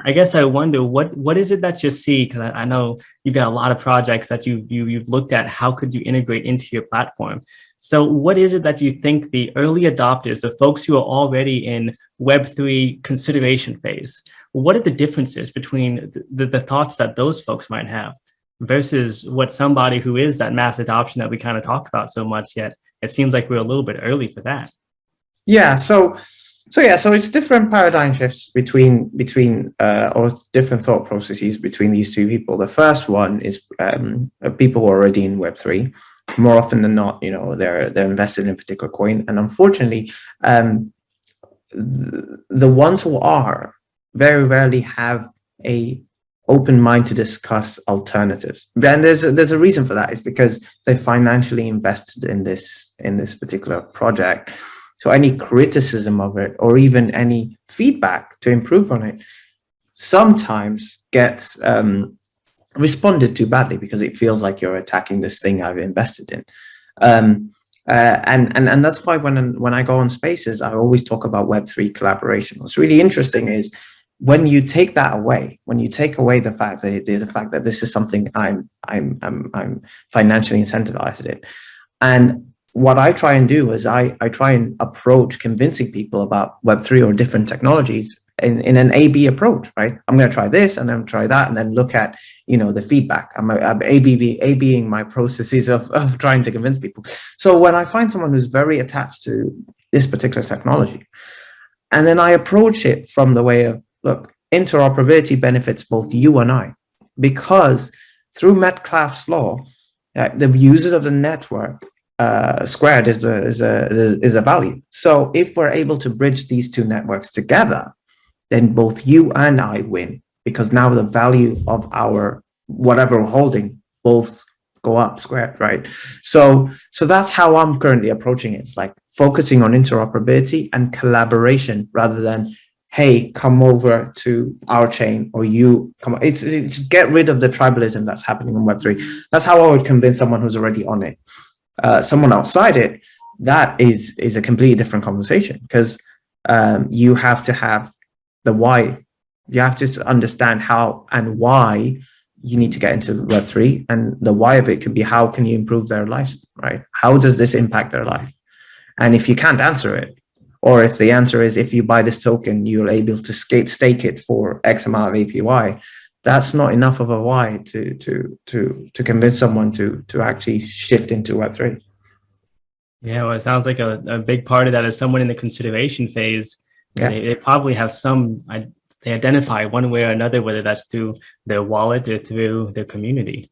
I guess I wonder what is it that you see? Because I know you've got a lot of projects that you've looked at. How could you integrate into your platform? So what is it that you think the early adopters, the folks who are already in Web3 consideration phase, what are the differences between the thoughts that those folks might have versus what somebody who is that mass adoption that we kind of talk about so much, yet it seems like we're a little bit early for that. Yeah, so it's different paradigm shifts between or different thought processes between these two people. The first one is people who are already in Web3. More often than not, they're invested in a particular coin, and unfortunately, the ones who are very rarely have a open mind to discuss alternatives. And there's a reason for that. It's because they financially invested in this particular project. So any criticism of it or even any feedback to improve on it sometimes gets responded to badly because it feels like you're attacking this thing I've invested in. And that's why when I go on spaces, I always talk about Web3 collaboration. What's really interesting is when you take that away, when you take away the fact that this is something I'm financially incentivized in, and what I try and do is I try and approach convincing people about Web3 or different technologies in an A/B approach, right? I'm going to try this and then try that and then look at, the feedback. I'm A/Bing my processes of trying to convince people. So when I find someone who's very attached to this particular technology, and then I approach it from the way of, look, interoperability benefits both you and I, because through Metcalfe's law, the users of the network squared is a value. So if we're able to bridge these two networks together, then both you and I win, because now the value of our whatever we're holding both go up squared, right? So that's how I'm currently approaching it. It's like focusing on interoperability and collaboration rather than, hey, come over to our chain, or you come. It's get rid of the tribalism that's happening on Web3. That's how I would convince someone who's already on it. Someone outside it, that is a completely different conversation, because you have to have the why. You have to understand how and why you need to get into Web3, and the why of it could be, how can you improve their lives, right? How does this impact their life? And if you can't answer it, or if the answer is, if you buy this token, you're able to stake it for X amount of APY, that's not enough of a why to convince someone to actually shift into Web3. Yeah, well, it sounds like a big part of that is someone in the consideration phase. Yeah. They probably have they identify one way or another, whether that's through their wallet or through their community.